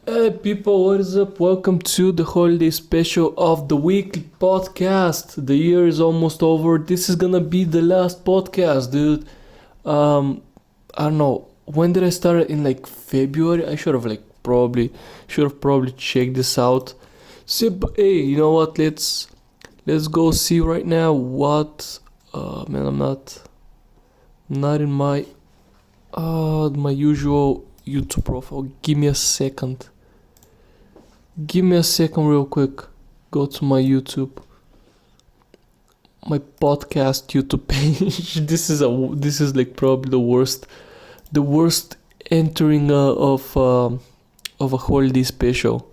Hey people, what is up? Welcome to the holiday special of the weekly podcast. The year is almost over. This is gonna be the last podcast, dude. Um, I don't know. When did I start it? In like February? I should have probably checked this out. So, but hey, you know what? Let's go see right now what. Man, I'm not in my usual YouTube profile. Give me a second. Give me a second, real quick. Go to my podcast YouTube page. This is like probably the worst entering of a holiday special.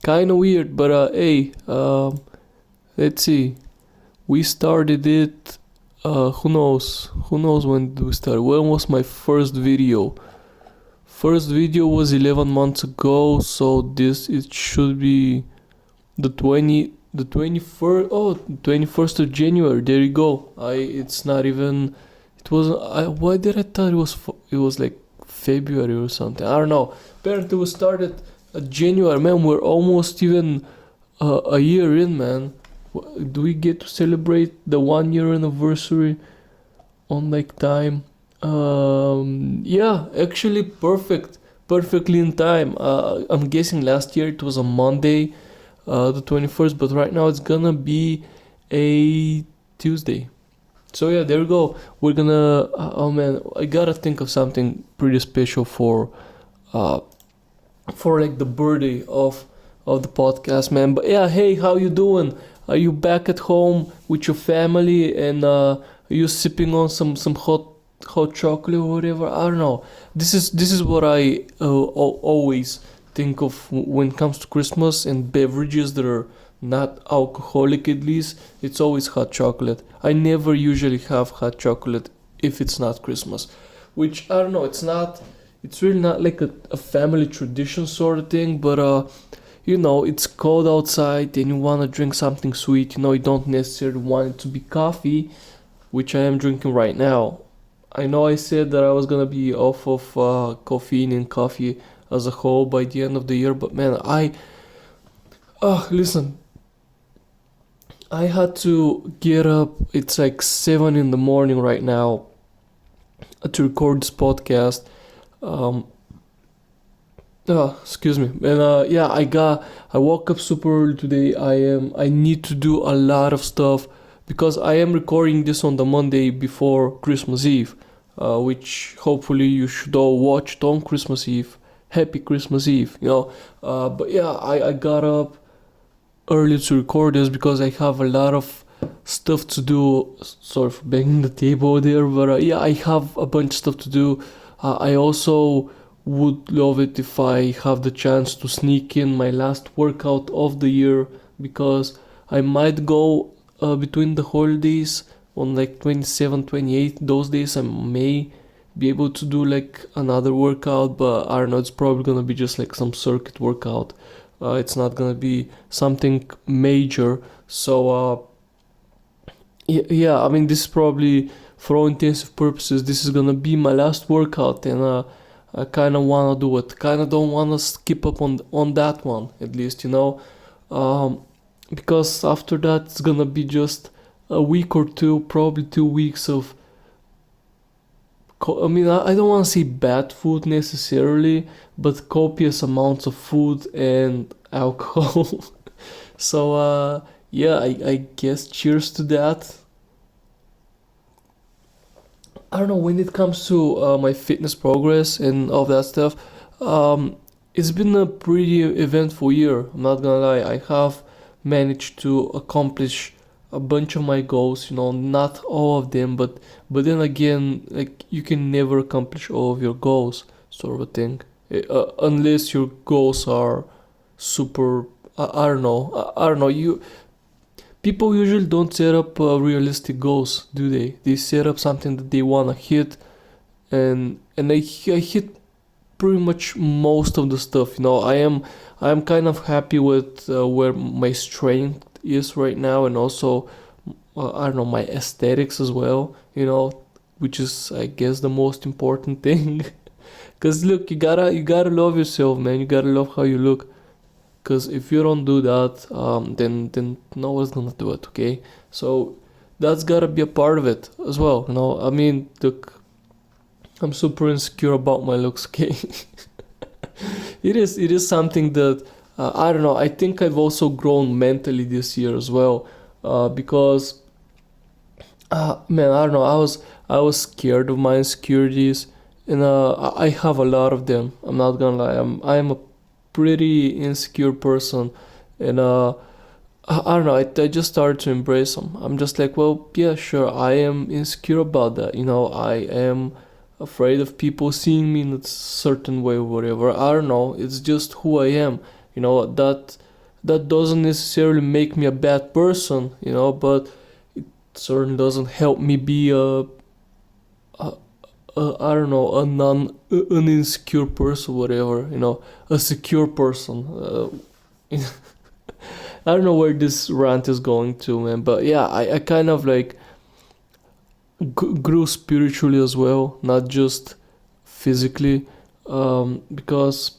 Kind of weird, but hey, let's see. We started it. Who knows? Who knows when did we start? When was my first video? First video was 11 months ago, so it should be the 21st. Oh, 21st of January. There you go. It's not even. It wasn't. Why did I thought it was like February or something? I don't know. Apparently we started January. Man, we're almost even a year in, man. Do we get to celebrate the 1 year anniversary on like time? Yeah, actually perfectly in time. I'm guessing last year it was a Monday, the 21st, but right now it's gonna be a Tuesday. So yeah, there we go. We're gonna. Oh man, I gotta think of something pretty special uh, for like the birthday of the podcast, man. But yeah, hey, how you doing? Are you back at home with your family and are you sipping on some hot chocolate or whatever? I don't know. This is what I always think of when it comes to Christmas and beverages that are not alcoholic. At least it's always hot chocolate. I never usually have hot chocolate if it's not Christmas, which I don't know. It's really not like a family tradition sort of thing, but it's cold outside and you want to drink something sweet. You don't necessarily want it to be coffee, which I am drinking right now. I know I said that I was gonna be off of caffeine and coffee as a whole by the end of the year, but man, listen, I had to get up. It's like 7 in the morning right now to record this podcast. Um, excuse me. And yeah, I woke up super early today. I need to do a lot of stuff because I am recording this on the Monday before Christmas Eve, which hopefully you should all watch it on Christmas Eve. Happy Christmas Eve. But yeah, I got up early to record this because I have a lot of stuff to do. Sorry for banging the table there, but yeah, I have a bunch of stuff to do. I also would love it if I have the chance to sneak in my last workout of the year because I might go between the holidays on like 27, 28. Those days I may be able to do like another workout, but I don't know, it's probably gonna be just like some circuit workout. It's not gonna be something major. So yeah, I mean, this is probably, for all intensive purposes, this is gonna be my last workout, and I kind of wanna do it. Kind of don't wanna skip up on that one, at least. Um, because after that it's gonna be just a week or two, probably 2 weeks of. I mean, I don't want to say bad food necessarily, but copious amounts of food and alcohol. So yeah, I guess cheers to that. I don't know, when it comes to my fitness progress and all that stuff. It's been a pretty eventful year. I'm not gonna lie. I have managed to accomplish a bunch of my goals. Not all of them, but then again, like you can never accomplish all of your goals, sort of a thing, unless your goals are super. I don't know. I don't know. People usually don't set up realistic goals, do they? They set up something that they wanna hit, and I hit pretty much most of the stuff. I am kind of happy with where my strength is right now, and also I don't know, my aesthetics as well. Which is, I guess, the most important thing. Cause look, you gotta love yourself, man. You gotta love how you look. Cause if you don't do that, then no one's gonna do it. Okay, so that's gotta be a part of it as well. I mean, look, I'm super insecure about my looks. Okay, it is something that I don't know. I think I've also grown mentally this year as well, because man, I don't know. I was scared of my insecurities, and I have a lot of them. I'm not gonna lie. I'm a pretty insecure person, and I don't know. I just started to embrace them. I'm just like, well, yeah, sure. I am insecure about that. I am afraid of people seeing me in a certain way or whatever. I don't know. It's just who I am. That doesn't necessarily make me a bad person. But certainly doesn't help me be I don't know, an insecure person, whatever. A secure person. I don't know where this rant is going to, man. But yeah, I kind of like grew spiritually as well, not just physically, because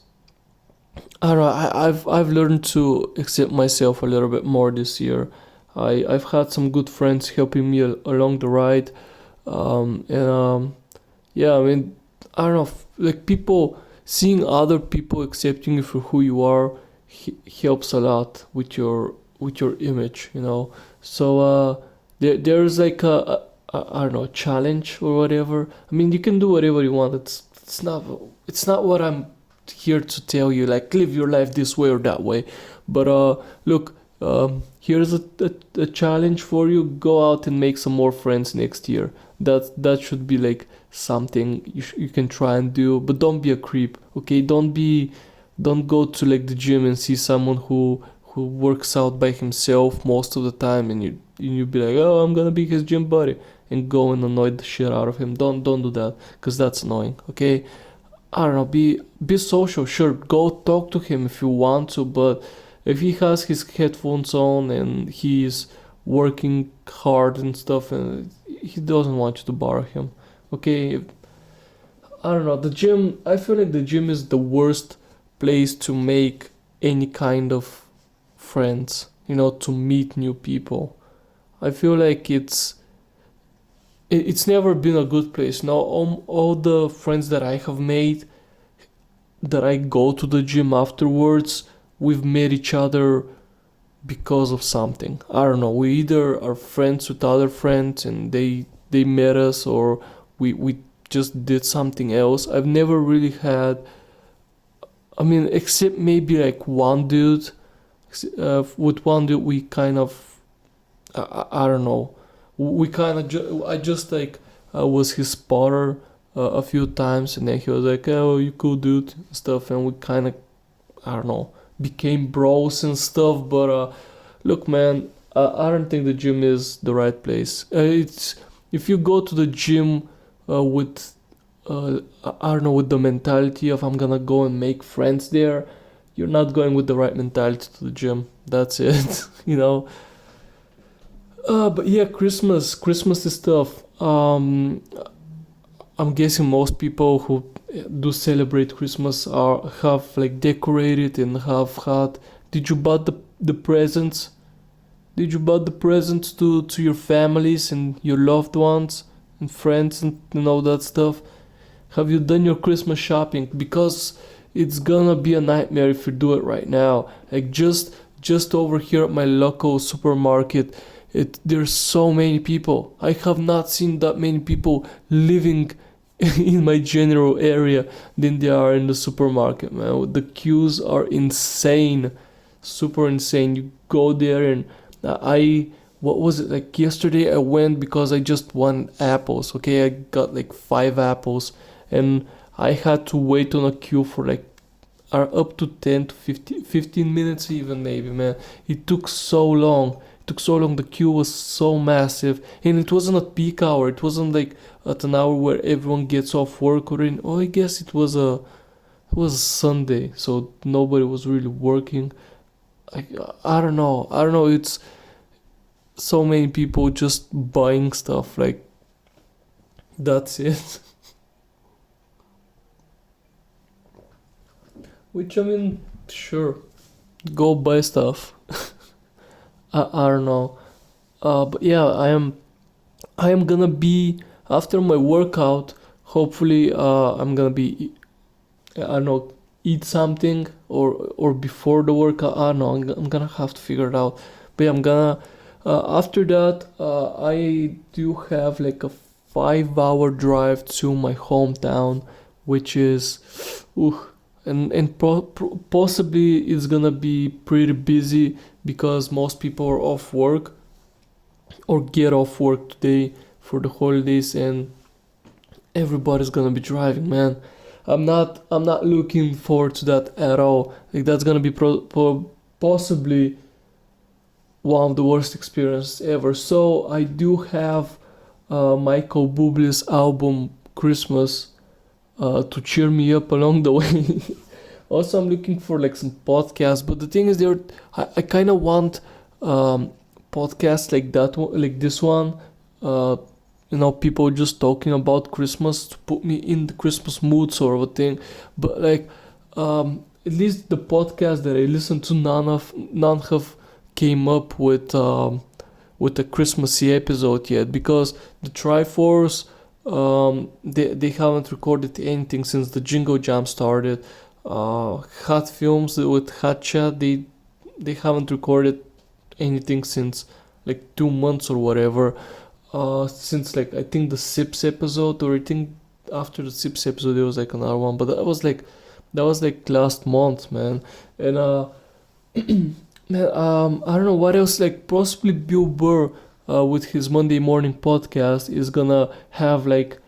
I don't know. I've learned to accept myself a little bit more this year. I've had some good friends helping me along the ride, and yeah, I mean, I don't know, like people seeing other people accepting you for who you are helps a lot with your image. So there's like I don't know, challenge or whatever. I mean, you can do whatever you want. It's not what I'm here to tell you. Like live your life this way or that way. But look, here's a challenge for you. Go out and make some more friends next year. That should be like something you can try and do. But don't be a creep, okay? Don't go to like the gym and see someone who works out by himself most of the time, and you be like, oh, I'm gonna be his gym buddy, and go and annoy the shit out of him. Don't do that, because that's annoying. Okay, I don't know. Be social. Sure, go talk to him if you want to, but if he has his headphones on and he's working hard and stuff, and he doesn't want you to bother him. Okay, I don't know. The gym. I feel like the gym is the worst place to make any kind of friends. To meet new people. I feel like it's never been a good place. Now, all the friends that I have made, that I go to the gym afterwards, we've met each other because of something. I don't know. We either are friends with other friends and they met us, or we just did something else. I've never really had. I mean, except maybe like one dude. With one dude, we kind of. I don't know. We kind of. I just like was his spotter a few times, and then he was like, "Oh, you cool dude," and stuff, and we kind of. I don't know, became bros and stuff. But look, man, I don't think the gym is the right place. It's if you go to the gym with I don't know, with the mentality of I'm gonna go and make friends there, you're not going with the right mentality to the gym. That's it. But yeah, Christmas is tough. I'm guessing most people who do celebrate Christmas have like decorated and have had. Did you buy the presents? Did you buy the presents to your families and your loved ones and friends and all that stuff? Have you done your Christmas shopping? Because it's gonna be a nightmare if you do it right now. Like just over here at my local supermarket, there's so many people. I have not seen that many people living in my general area than they are in the supermarket, man. The queues are insane, super insane. You go there and what was it, like yesterday I went because I just want apples. Okay, I got like 5 apples, and I had to wait on a queue for like up to 10 to 15 minutes even, maybe, man. It took so long. The queue was so massive, and it wasn't at peak hour. It wasn't like at an hour where everyone gets off work, or in. Oh, I guess it was a Sunday, so nobody was really working. I, I don't know. It's so many people just buying stuff. Like that's it. Which I mean, sure, go buy stuff. I don't know. But yeah, I am gonna be after my workout. Hopefully, I'm gonna be I don't know, eat something or before the workout. I don't know. I'm gonna have to figure it out. But yeah, I'm gonna. After that, I do have like a 5 hour drive to my hometown, which is, ooh, and possibly it's gonna be pretty busy because most people are off work or get off work today for the holidays, and everybody's gonna be driving, man. I'm not looking forward to that at all. Like that's gonna be possibly one of the worst experiences ever. So I do have Michael Bublé's album Christmas to cheer me up along the way. Also, I'm looking for like some podcasts, but the thing is, I kind of want um, podcasts like that one, like this one. Uh, people just talking about Christmas to put me in the Christmas mood, sort of a thing. But like, at least the podcast that I listen to, none have came up with a Christmassy episode yet, because the Triforce, they haven't recorded anything since the Jingo Jam started. Hot Films with Hot Chat, they haven't recorded anything since like 2 months or whatever. Since like I think the Sips episode, or I think after the Sips episode there was like another one, but that was like last month, man. And man, I don't know what else. Like possibly Bill Burr, with his Monday morning podcast, is gonna have like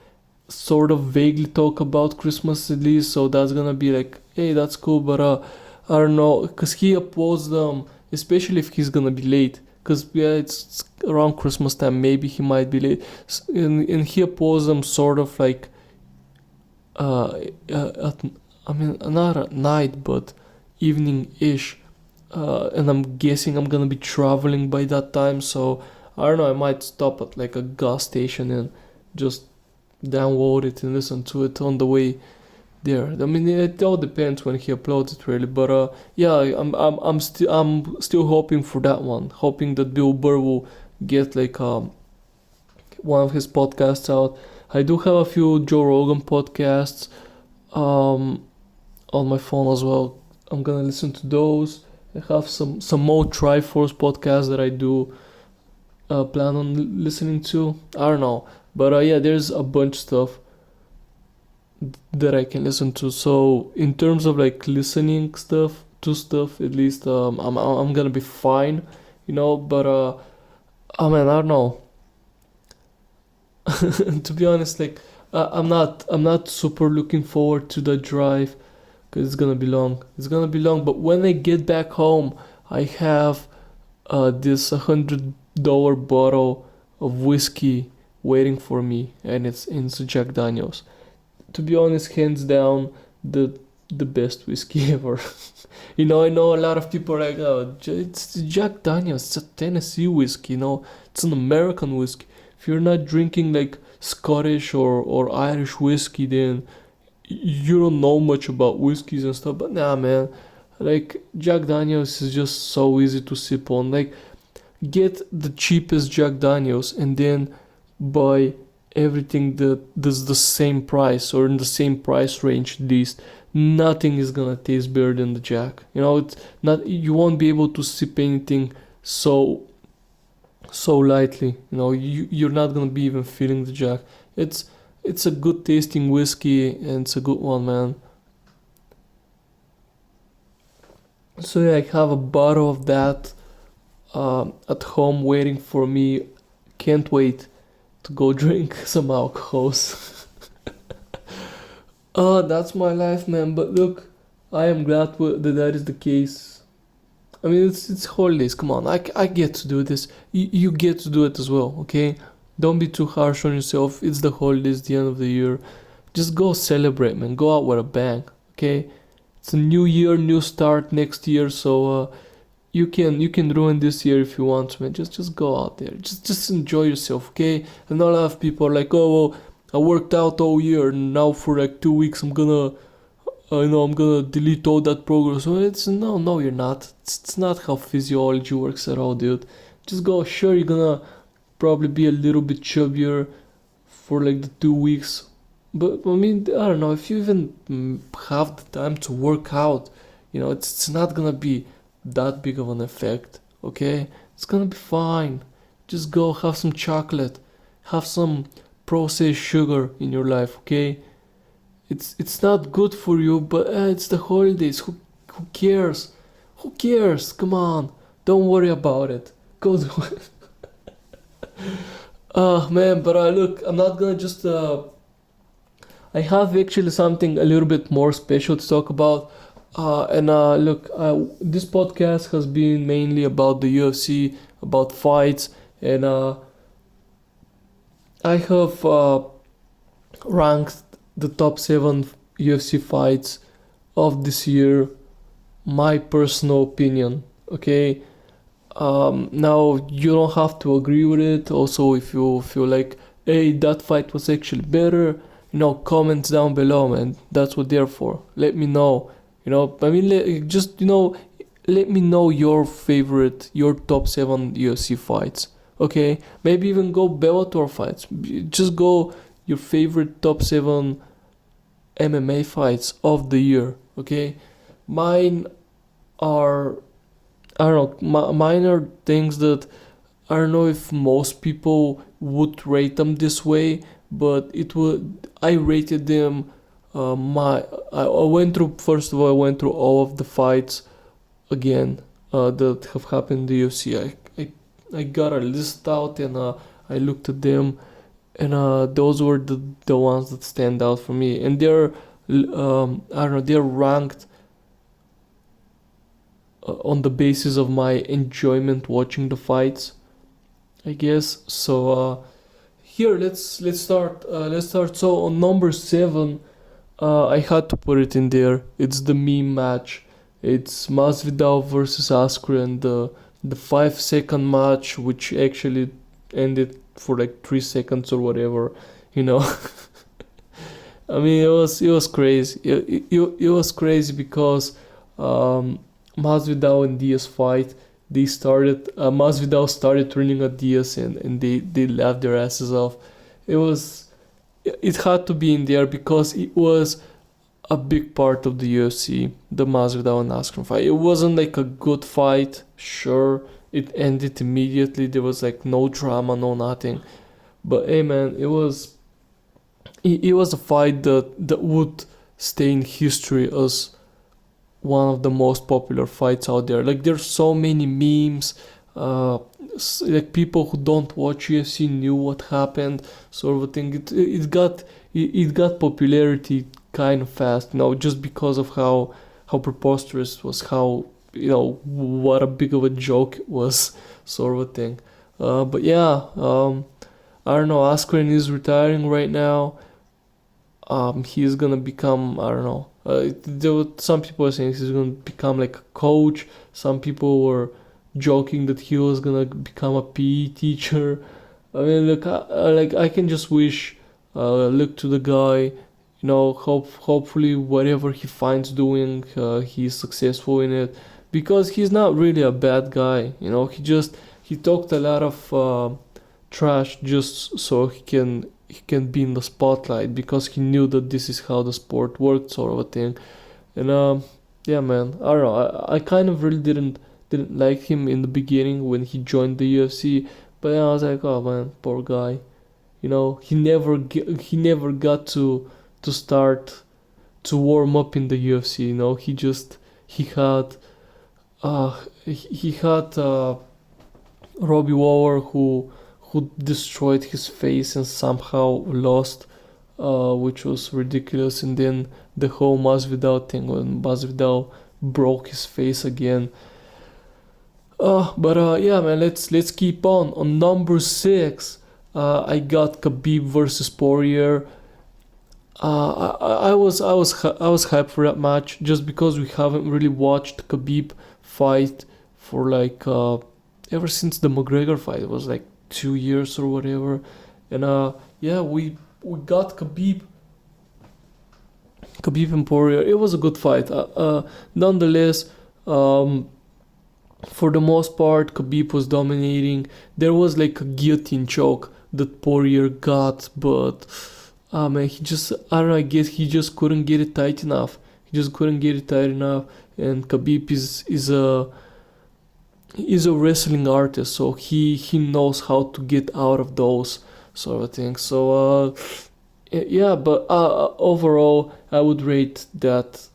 sort of vaguely talk about Christmas at least. So that's gonna be like, hey, that's cool. But I don't know, cause he uploads them, especially if he's gonna be late. Cause yeah, it's around Christmas time. Maybe he might be late, and he uploads them sort of like at, I mean, not at night, but evening-ish. And I'm guessing I'm gonna be traveling by that time, so I don't know. I might stop at like a gas station and just download it and listen to it on the way there. I mean, it all depends when he uploads it, really. But yeah, I'm still hoping for that one. Hoping that Bill Burr will get like one of his podcasts out. I do have a few Joe Rogan podcasts um on my phone as well. I'm gonna listen to those. I have some more Triforce podcasts that I do plan on listening to. I don't know, but yeah, there's a bunch of stuff that I can listen to. So in terms of like listening stuff to stuff, at least I'm gonna be fine, But I mean, I don't know. To be honest, like I'm not super looking forward to the drive because it's gonna be long. It's gonna be long. But when I get back home, I have this $100 bottle of whiskey waiting for me, and it's Jack Daniels. To be honest, hands down, the best whiskey ever. I know a lot of people are like, oh, it's Jack Daniels, it's a Tennessee whiskey, it's an American whiskey. If you're not drinking like Scottish or Irish whiskey, then you don't know much about whiskeys and stuff. But nah, man, like Jack Daniels is just so easy to sip on. Like, get the cheapest Jack Daniels and then buy everything that's the same price or in the same price range at least. Nothing is gonna taste better than the Jack. It's not, you won't be able to sip anything so lightly. You're not gonna be even feeling the Jack. It's a good tasting whiskey, and it's a good one, man. So yeah, I have a bottle of that at home waiting for me. Can't wait to go drink some alcohols. That's my life, man. But look, I am glad that is the case. I mean, it's holidays. Come on, I get to do this. You get to do it as well, okay? Don't be too harsh on yourself. It's the holidays, the end of the year. Just go celebrate, man. Go out with a bang, okay? It's a new year, new start next year. So you can ruin this year if you want to, man. Just go out there. Just enjoy yourself, okay? And not a lot of people are like, oh well, I worked out all year, and now for like 2 weeks I'm gonna I'm gonna delete all that progress. Well, it's no, you're not. It's not how physiology works at all, dude. Just go. Sure, you're gonna probably be a little bit chubbier for like the 2 weeks, but I mean, I don't know if you even have the time to work out. It's not gonna be that big of an effect. Okay, it's gonna be fine. Just go have some chocolate, have some processed sugar in your life. Okay, it's not good for you, but it's the holidays. Who cares? Who cares? Come on, don't worry about it. Go do it. Man, but look, I'm not gonna just. I have actually something a little bit more special to talk about. And look, this podcast has been mainly about the UFC, about fights, and I have ranked the top 7 UFC fights of this year, my personal opinion. Okay, now you don't have to agree with it. Also, if you feel like, hey, that fight was actually better, comments down below, man. That's what they're for. Let me know. I mean, let me know your favorite, your top 7 UFC fights. Okay, maybe even go Bellator fights. Just go your favorite top 7 MMA fights of the year. Okay, mine are, I don't know, mine are things that I don't know if most people would rate them this way, but I rated them. I went through, first of all, I went through all of the fights again that have happened in the UFC. I got a list out, and I looked at them, and those were the ones that stand out for me, and they're I don't know, they're ranked on the basis of my enjoyment watching the fights, I guess. So here, let's start. Let's start. So on number 7, I had to put it in there. It's the meme match. It's Masvidal versus Askren, the 5-second match, which actually ended for like 3 seconds or whatever. I mean, it was crazy. It was crazy because Masvidal and Diaz fight. Masvidal started turning at Diaz, and they laughed their asses off. It had to be in there because it was a big part of the UFC, the Masvidal and Askren fight. It wasn't like a good fight, sure. It ended immediately. There was like no drama, no nothing. But hey, man, it was a fight that would stay in history as one of the most popular fights out there. Like, there's so many memes. Like, people who don't watch UFC knew what happened, sort of a thing. It got popularity kind of fast, just because of how preposterous it was, how what a big of a joke it was, sort of a thing. But yeah, I don't know. Askren is retiring right now. He's gonna become, I don't know. Some people are saying he's gonna become like a coach. Some people were joking that he was gonna become a PE teacher. I mean, look, I can just wish, look to the guy. Hopefully whatever he finds doing, he's successful in it, because he's not really a bad guy. He talked a lot of trash just so he can be in the spotlight, because he knew that this is how the sport worked, sort of a thing. And yeah, man, I don't know. I kind of really didn't like him in the beginning when he joined the UFC, but then I was like, oh man, poor guy. He never got to start to warm up in the UFC. He had Robbie Waller, who destroyed his face and somehow lost, which was ridiculous. And then the whole Masvidal thing, when Masvidal broke his face again. But yeah, man, let's keep on. On number 6, I got Khabib versus Poirier. I was hyped for that match, just because we haven't really watched Khabib fight for like ever since the McGregor fight. It was like 2 years or whatever. And yeah, we got Khabib Khabib and Poirier. It was a good fight. Nonetheless, for the most part, Khabib was dominating. There was like a guillotine choke that Poirier got, but man, he just, I don't know, I guess he just couldn't get it tight enough. He just couldn't get it tight enough. And Khabib is a wrestling artist, so he knows how to get out of those sort of things. So yeah, but overall, I would rate that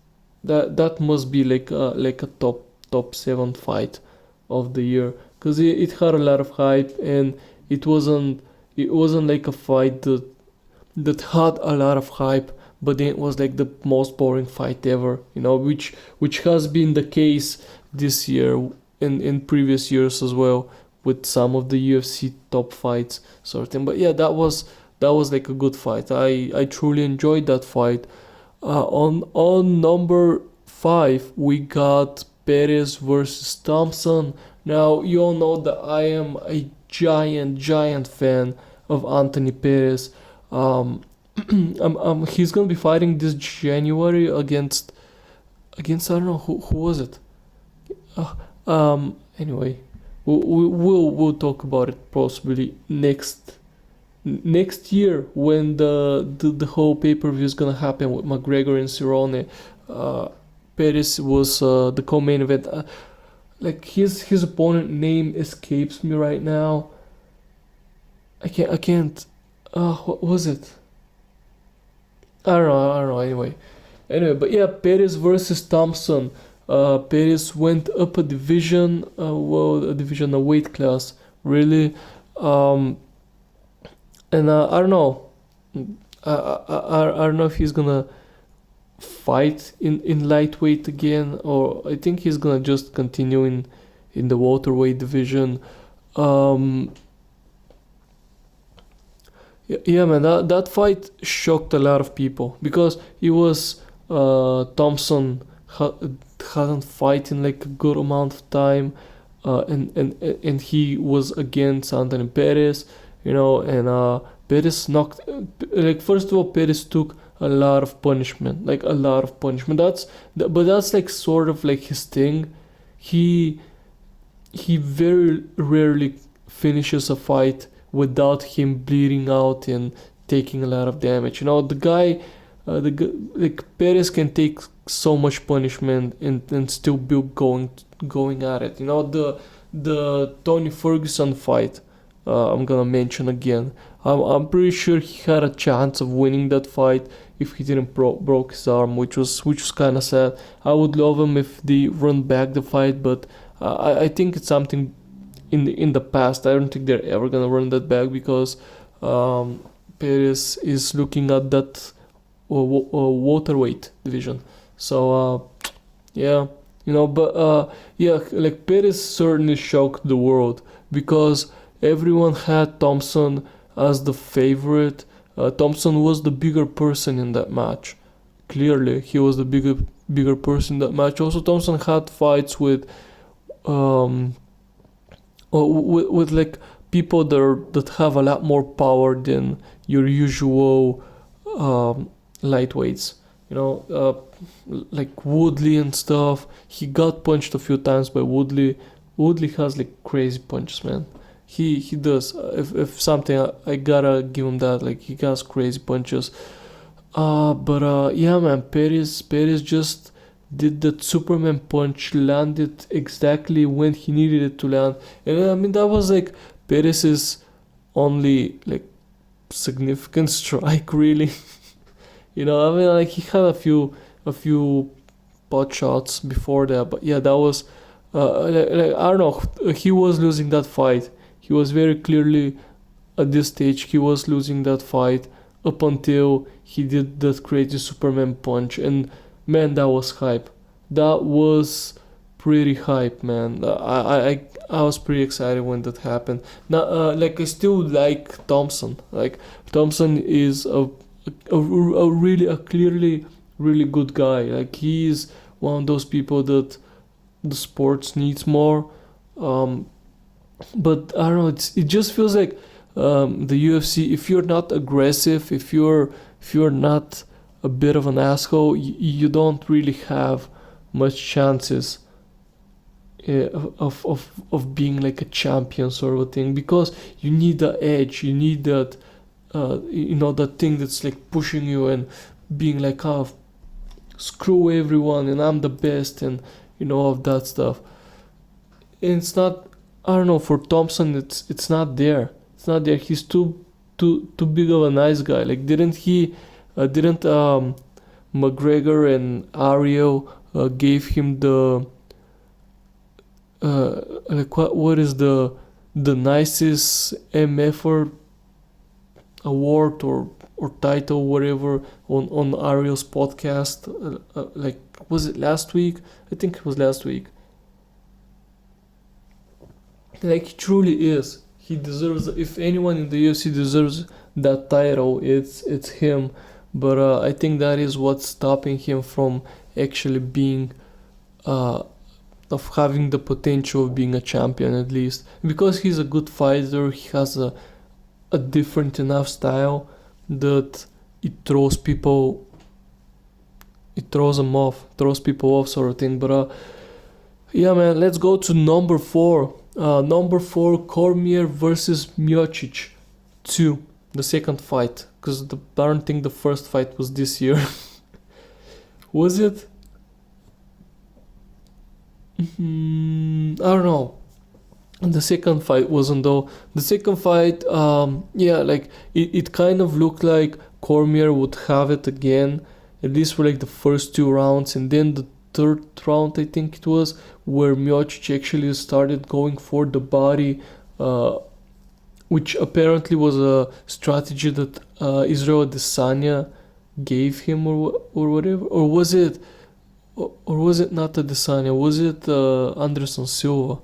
must be like a top 7 fight of the year, because it had a lot of hype, and it wasn't like a fight that had a lot of hype, but then it was like the most boring fight ever, which has been the case this year, in previous years as well, with some of the UFC top fights sort of thing. But yeah, that was like a good fight. I truly enjoyed that fight. On number 5, we got Perez versus Thompson. Now, you all know that I am a giant fan of Anthony Perez. He's gonna be fighting this January against I don't know who was it. Anyway, we'll talk about it possibly next year, when the whole pay-per-view is gonna happen with McGregor and Cerrone. Perez was the co-main event. Like his opponent name escapes me right now. I can't. What was it? I don't know. Anyway, but yeah, Perez versus Thompson. Perez went up a division, a weight class, really. And I don't know. I don't know if he's gonna fight in lightweight again, or I think he's gonna just continue in the welterweight division. Um, yeah, man, that fight shocked a lot of people, because it was Thompson hadn't fight in like a good amount of time, and he was against Anthony Perez, and Perez knocked, like, first of all, Perez took a lot of punishment, like a lot of punishment. But that's like sort of like his thing. He very rarely finishes a fight without him bleeding out and taking a lot of damage. The guy, like, Perez can take so much punishment and still be going at it. The Tony Ferguson fight, I'm gonna mention again. I'm pretty sure he had a chance of winning that fight if he didn't broke his arm, which was kind of sad. I would love him if they run back the fight, but I think it's something in the past. I don't think they're ever gonna run that back, because Perez is looking at that welterweight division. So yeah, but yeah, like, Perez certainly shocked the world, because everyone had Thompson as the favorite. Thompson was the bigger person in that match. Clearly, he was the bigger person in that match. Also, Thompson had fights with like people that have a lot more power than your usual lightweights. Like Woodley and stuff. He got punched a few times by Woodley. Woodley has like crazy punches, man. He does. If something, I gotta give him that. Like, he has crazy punches. But yeah, man, Perez just did that Superman punch, landed exactly when he needed it to land, and I mean, that was like Perez's only like significant strike, really. I mean, like, he had a few pot shots before that, but yeah, that was like, I don't know. He was losing that fight. He was very clearly, at this stage, he was losing that fight up until he did that crazy Superman punch. And man, that was hype. That was pretty hype, man. I was pretty excited when that happened. Now, like, I still like Thompson. Like, Thompson is a clearly really good guy. Like, he's one of those people that the sports needs more. But I don't know. It just feels like the UFC. If you're not aggressive, if you're not a bit of an asshole, you don't really have much chances of being like a champion sort of thing, because you need the edge, you need that that thing that's like pushing you and being like, oh, screw everyone and I'm the best, and all of that stuff. And it's not, I don't know, for Thompson it's not there. It's not there. He's too big of a nice guy. Like, didn't McGregor and Ariel gave him the like what is the nicest MF award or title, whatever, on Ariel's podcast? Like, was it last week? I think it was last week. Like, he truly is. He deserves. If anyone in the UFC deserves that title, it's him. But I think that is what's stopping him from actually being of having the potential of being a champion, at least because he's a good fighter. He has a different enough style that it throws people throws people off, sort of thing. But yeah, man, let's go to number 4. Number 4, Cormier versus Miocic 2, the second fight, because I don't think the first fight was this year. Was it? I don't know. The second fight wasn't, though. The second fight, yeah, like it kind of looked like Cormier would have it again, at least for like the first 2 rounds, and then the third round, I think it was, where Miocic actually started going for the body, which apparently was a strategy that Israel Adesanya gave him, or whatever, or was it not Adesanya? Was it Anderson Silva?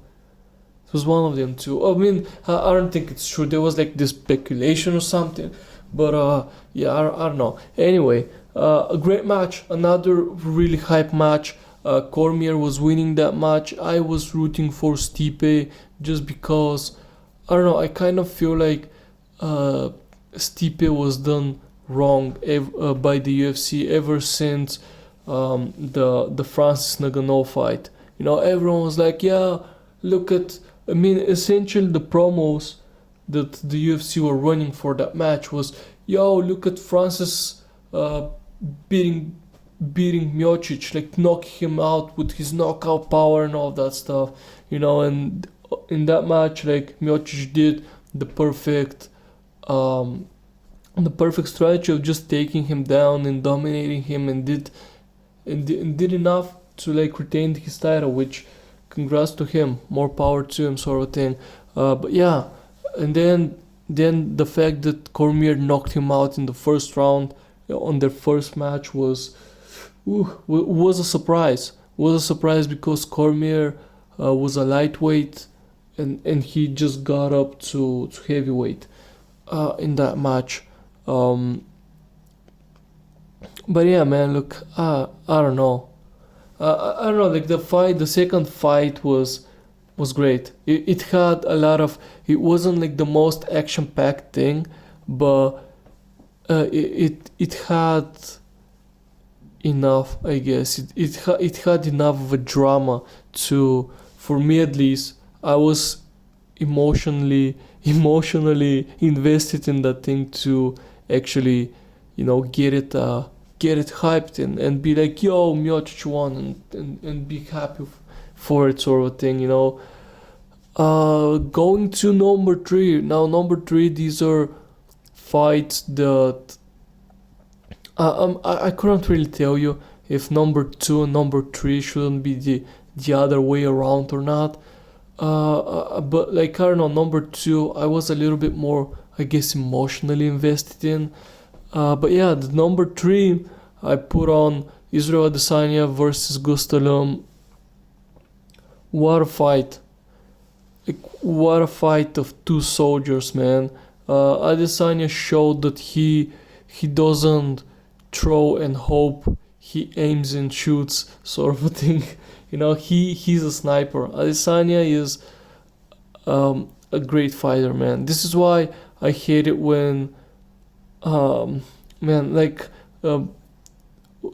It was one of them too. I mean, I don't think it's true. There was like this speculation or something, but yeah, I don't know. Anyway, a great match, another really hype match. Cormier was winning that match. I was rooting for Stipe just because, I don't know, I kind of feel like Stipe was done wrong by the UFC ever since the Francis Ngannou fight. Everyone was like, yeah, look at, I mean, essentially the promos that the UFC were running for that match was, yo, look at Francis beating Miocic, like knocking him out with his knockout power and all that stuff, and in that match, like, Miocic did the perfect strategy of just taking him down and dominating him, and did enough to like retain his title, which, congrats to him, more power to him, sort of thing. But yeah, and then the fact that Cormier knocked him out in the first round on their first match was a surprise. Because Cormier was a lightweight, and he just got up to heavyweight in that match. But yeah, man, look, I don't know. I don't know, like the second fight was great. It had a lot of, it wasn't like the most action-packed thing, but it had enough, I guess. It had enough of a drama for me at least. I was emotionally invested in that thing to actually, get it hyped and be like, yo, Miocic won, and be happy for it, sort of thing. Going to number 3. Now, number 3, these are fights that I couldn't really tell you if number 2 and number 3 shouldn't be the other way around or not. But like, I don't know, number 2 I was a little bit more, I guess, emotionally invested in. But yeah, the number 3 I put on Israel Adesanya versus Gastelum. What a fight! Like, what a fight of 2 soldiers, man. Adesanya showed that he doesn't throw and hope, he aims and shoots, sort of a thing. He's a sniper. Adesanya is a great fighter, man. This is why I hate it when man, like,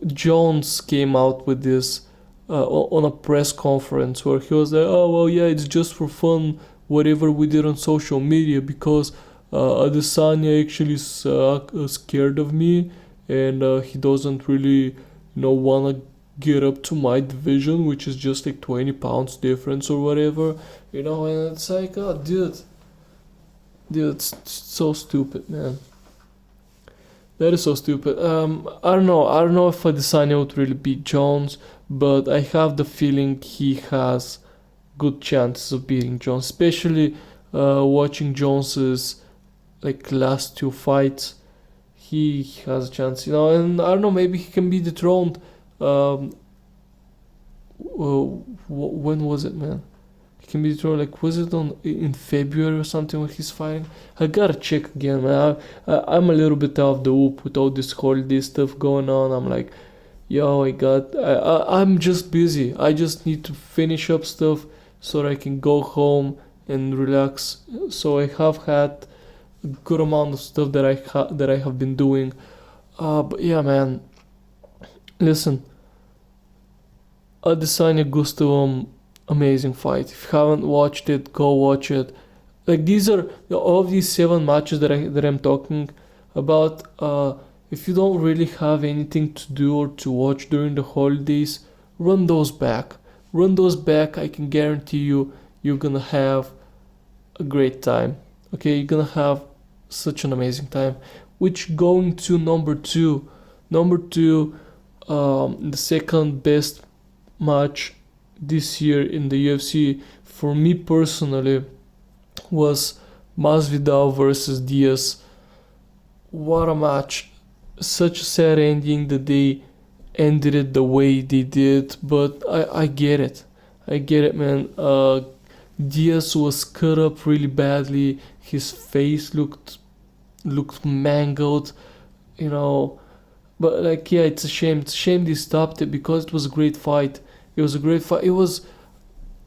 Jones came out with this on a press conference where he was like, "Oh well, yeah, it's just for fun, whatever we did on social media, because Adesanya actually is scared of me, and he doesn't really, wanna get up to my division, which is just like 20 pounds difference or whatever, and it's like, oh, dude, it's so stupid, man. That is so stupid. I don't know. I don't know if Adesanya would really beat Jones, but I have the feeling he has good chances of beating Jones, especially watching Jones's like last two fights. He has a chance, and I don't know. Maybe he can be dethroned. Um, when was it, man? He can be dethroned. Like, was it on in February or something when he's fighting? I gotta check again, man. I'm a little bit out of the loop with all this holiday stuff going on. I'm like, yo, I'm just busy. I just need to finish up stuff so that I can go home and relax. So I have had a good amount of stuff that I have been doing. But yeah, man. Listen, Adesanya Gustavum, amazing fight. If you haven't watched it, go watch it. Like, these are all of these 7 matches that I'm talking about. If you don't really have anything to do or to watch during the holidays, run those back. Run those back. I can guarantee you're gonna have a great time. Okay, you're gonna have such an amazing time. Which, going to number two. Number two, the second best match this year in the UFC for me personally was Masvidal versus Diaz. What a match. Such a sad ending that they ended it the way they did, but I get it. I get it, man. Diaz was cut up really badly. His face looked mangled, you know. But like, yeah, it's a shame. It's a shame they stopped it because it was a great fight. It was a great fight. It was,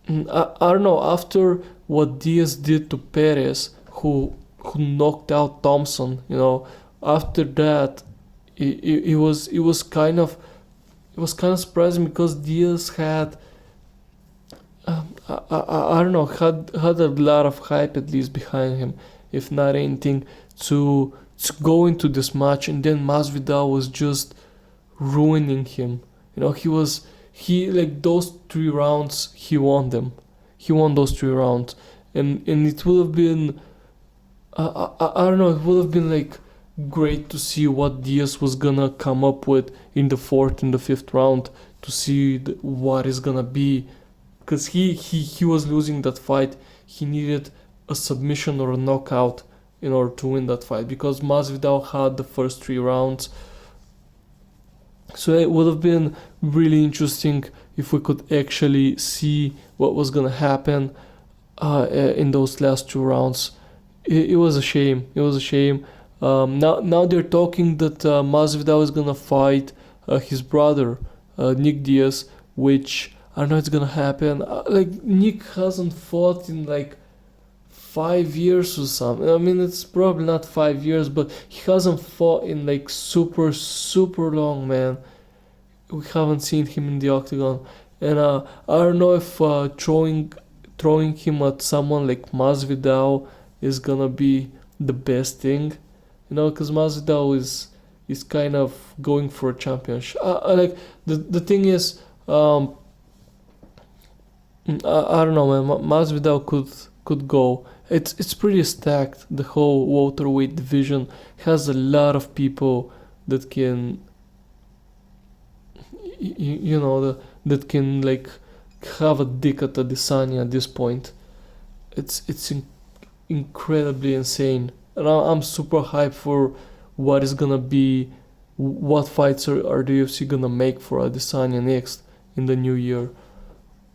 I don't know. After what Diaz did to Perez, who knocked out Thompson, after that, it was kind of surprising because Diaz had, I don't know, had a lot of hype at least behind him, if not anything, to go into this match, and then Masvidal was just ruining him. He like those 3 rounds, he won them. He won those 3 rounds, and it would have been, I don't know, it would have been like great to see what Diaz was gonna come up with in the fourth and the fifth round, to see what is gonna be, because he was losing that fight. He needed a submission or a knockout in order to win that fight, because Masvidal had the first 3 rounds. So it would have been really interesting if we could actually see what was gonna happen in those last 2 rounds. It was a shame. It was a shame. Now they're talking that Masvidal is gonna fight his brother Nick Diaz, which I don't know if it's gonna happen. Like, Nick hasn't fought in like 5 years or something. I mean, it's probably not 5 years, but he hasn't fought in like super long, man. We haven't seen him in the octagon, and I don't know if throwing him at someone like Masvidal is gonna be the best thing, because Masvidal is kind of going for a championship. Like, the thing is, I don't know, man. Masvidal could go. It's pretty stacked. The whole welterweight division has a lot of people that can, that can like have a dick at Adesanya at this point. It's incredibly insane, and I'm super hyped for what is gonna be, what fights are the UFC gonna make for Adesanya next in the new year.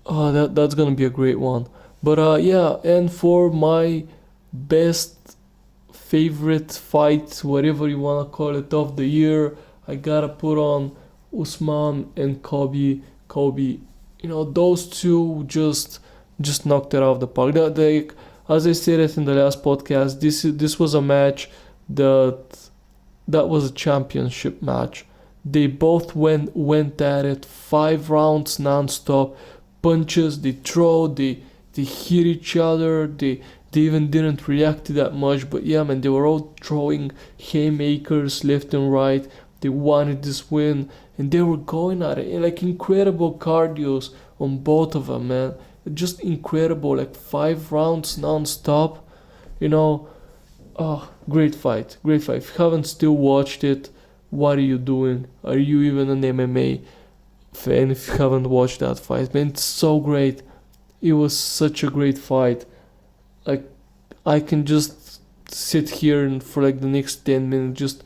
Oh, that's gonna be a great one. But yeah, and for my best favorite fight, whatever you wanna call it, of the year, I gotta put on Usman and Kobe. Those two just knocked it out of the park. As I said it in the last podcast, this was a match that was a championship match. They both went at it 5 rounds non-stop. Punches, they throw, they hit each other, they even didn't react to that much. But yeah, man, they were all throwing haymakers left and right. They wanted this win, and they were going at it. And like incredible cardios on both of them, man. Just incredible, like 5 rounds non-stop. You know, oh, great fight, great fight. If you haven't still watched it, what are you doing? Are you even an MMA fan if you haven't watched that fight? Man, it's so great. It was such a great fight. Like, I can just sit here and for like the next 10 minutes just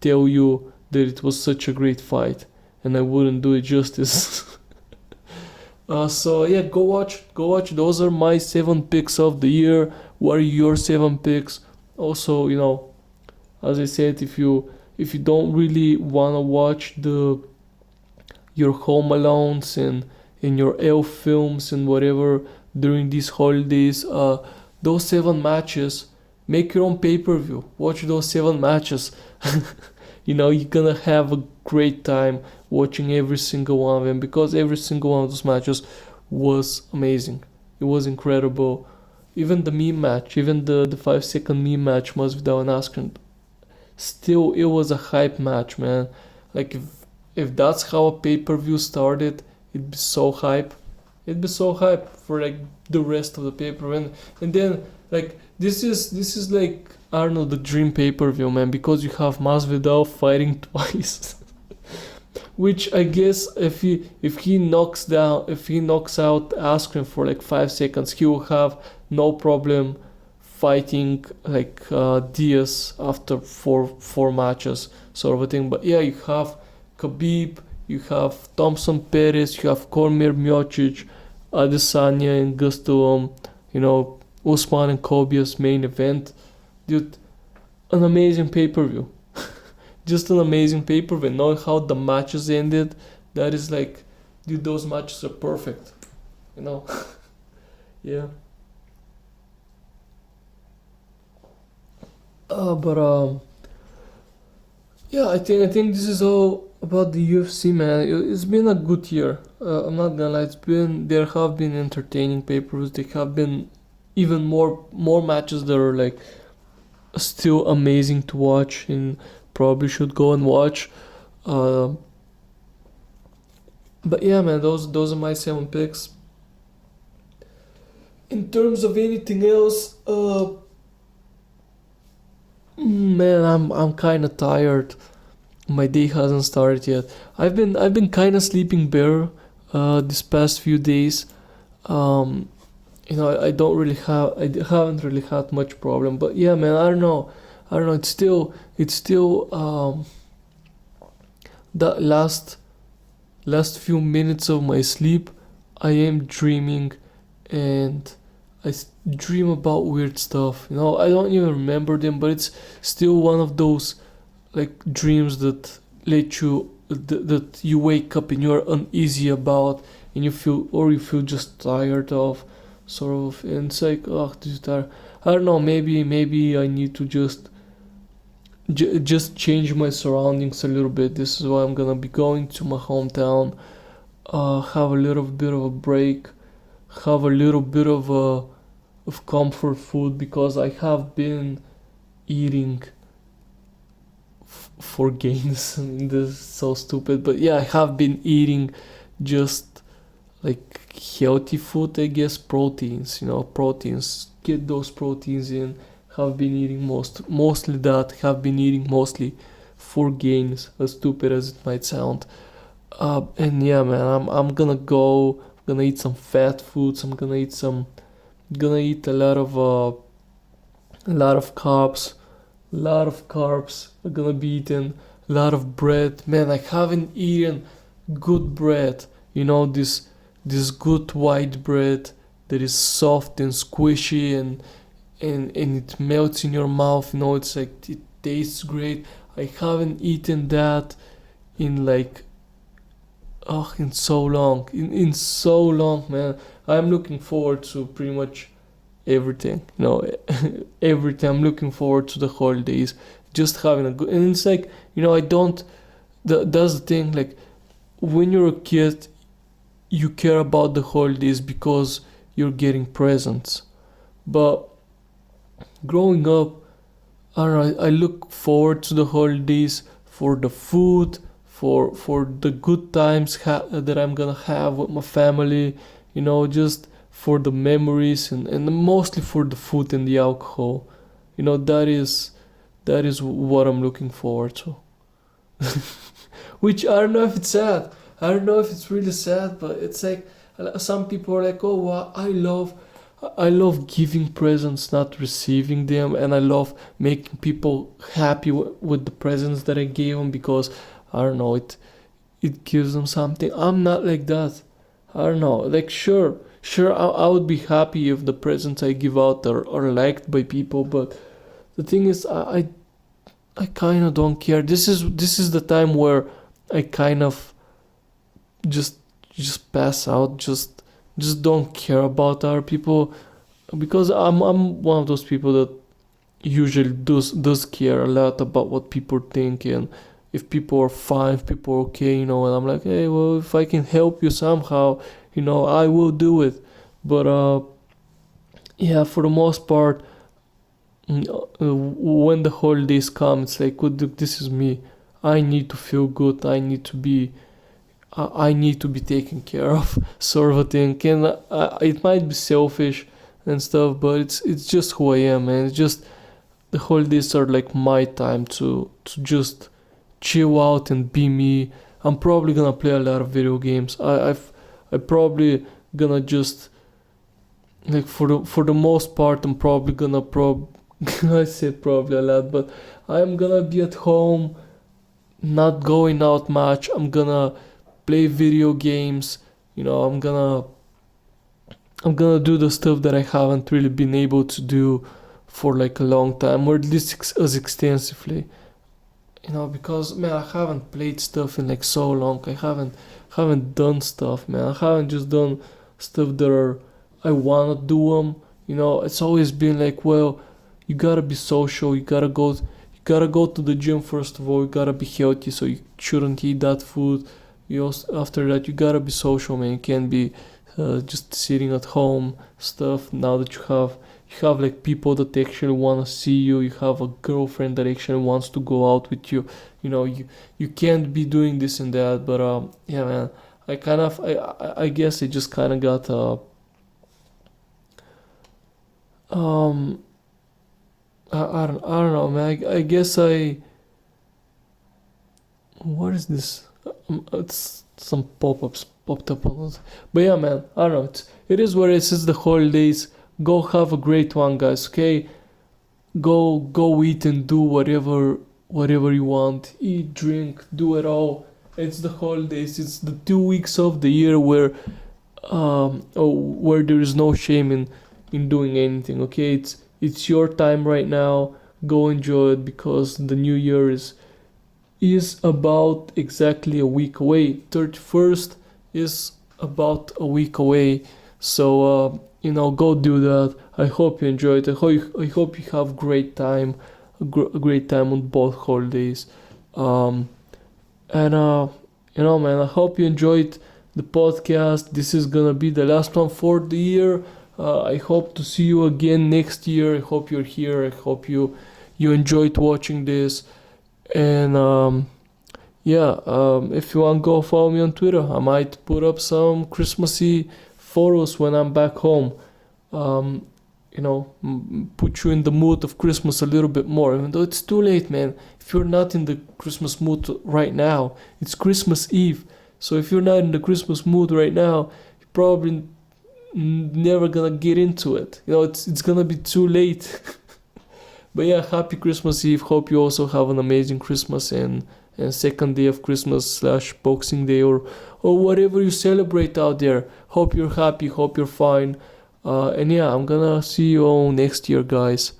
tell you that it was such a great fight, and I wouldn't do it justice. So yeah, go watch. Those are my 7 picks of the year. What are your 7 picks? Also, as I said, if you don't really wanna watch your Home Alones and your elf films and whatever during these holidays, those 7 matches, make your own pay-per-view. Watch those 7 matches. You're gonna have a great time watching every single one of them, because every single one of those matches was amazing. It was incredible. Even the meme match, even the 5 second meme match, Masvidal and Askren, still it was a hype match, man. Like if that's how a pay-per-view started, it'd be so hype. It'd be so hype for like the rest of the pay-per-view. And then like this is like, I don't know, the dream pay-per-view, man, because you have Masvidal fighting twice. Which I guess if he knocks out Askren for like 5 seconds, he will have no problem fighting like Diaz after four matches, sort of a thing. But yeah, you have Khabib, you have Thompson Perez, you have Cormier Miocic, Adesanya and Gastelum, Usman and Kobe's main event. Dude, an amazing pay-per-view. Just an amazing pay-per-view. Knowing how the matches ended, that is like, dude, those matches are perfect. Yeah. But yeah, I think this is all about the UFC, man. It's been a good year. I'm not gonna lie. There have been entertaining pay-per-views. There have been even more matches that are like still amazing to watch, and probably should go and watch. But yeah, man, those are my 7 picks. In terms of anything else, man, I'm kind of tired. My day hasn't started yet. I've been kind of sleeping better this past few days. I don't really I haven't really had much problem. But yeah, man, I don't know. It's still that last few minutes of my sleep, I am dreaming, and dream about weird stuff. I don't even remember them, but it's still one of those like dreams that that you wake up and you're uneasy about, and you feel just tired of, sort of. And it's like, oh, this is tired. I don't know. Maybe I need to just change my surroundings a little bit. This is why I'm gonna be going to my hometown, have a little bit of a break, have a little bit of comfort food, because I have been eating for gains. I mean, this is so stupid, but yeah, I have been eating just like healthy food, I guess. Proteins, get those proteins in. Have been eating mostly that. Have been eating mostly for gains, as stupid as it might sound. And yeah, man, I'm gonna eat some fat foods. I'm gonna eat a lot of carbs. I'm gonna be eating a lot of bread. Man, I haven't eaten good bread. This good white bread that is soft and squishy, and it melts in your mouth. It's like, it tastes great. I haven't eaten that in like, in so long. In so long, man. I'm looking forward to pretty much everything. Everything. I'm looking forward to the holidays. Just having a good, and it's like, I don't that's the thing. Like when you're a kid, you care about the holidays because you're getting presents. But growing up, I look forward to the holidays for the food, for the good times that I'm gonna have with my family. Just for the memories, and mostly for the food and the alcohol. That is what I'm looking forward to. Which I don't know if it's sad. I don't know if it's really sad, but it's like some people are like, "Oh, wow, I love giving presents, not receiving them, and I love making people happy with the presents that I gave them because I don't know, it gives them something." I'm not like that. I don't know. Like sure, I would be happy if the presents I give out are liked by people, but the thing is, I kind of don't care. This is the time where I kind of just just pass out, just don't care about other people, because I'm one of those people that usually does care a lot about what people think, and if people are fine, if people are okay, and I'm like, hey, well, if I can help you somehow, I will do it. But yeah, for the most part, when the holidays come, it's like, well, this is me. I need to feel good. I need to be taken care of, sort of a thing. And it might be selfish and stuff, but it's just who I am, and it's just the holidays are like my time to just chill out and be me. I'm probably gonna play a lot of video games. I probably gonna just, like, for the most part, I'm probably gonna I said probably a lot, but I'm gonna be at home, not going out much. I'm gonna play video games. I'm gonna do the stuff that I haven't really been able to do for like a long time, or at least as extensively. Because man, I haven't played stuff in like so long. I haven't done stuff, man. I haven't just done stuff that are I wanna do them. It's always been like, well, you gotta be social. You gotta go to the gym first of all. You gotta be healthy, so you shouldn't eat that food. After that, you gotta be social, man. You can't be just sitting at home stuff. Now that you have like people that actually want to see you, you have a girlfriend that actually wants to go out with you. You can't be doing this and that. But yeah, man, I guess I just kind of got um I don't know, man. I guess what is this? It's some pop-ups popped up on it. But yeah, man, I don't know. It is what it is. It's the holidays. Go have a great one, guys. Okay, go eat and do whatever you want. Eat, drink, do it all. It's the holidays. It's the 2 weeks of the year where there is no shame in doing anything. Okay, it's your time right now. Go enjoy it, because the new year is about exactly a week away. 31st is about a week away. So go do that. I hope you enjoy it. I hope you have a great time on both holidays. And man, I hope you enjoyed the podcast. This is gonna be the last one for the year. I hope to see you again next year. I hope you're here. I hope you enjoyed watching this. And yeah, if you want, go follow me on Twitter. I might put up some Christmassy photos when I'm back home. Put you in the mood of Christmas a little bit more, even though it's too late, man. If you're not in the Christmas mood right now, it's Christmas Eve. So if you're not in the Christmas mood right now, you're probably never gonna get into it. It's gonna be too late. But yeah, happy Christmas Eve. Hope you also have an amazing Christmas and second day of Christmas / Boxing Day, or whatever you celebrate out there. Hope you're happy. Hope you're fine. And yeah, I'm gonna see you all next year, guys.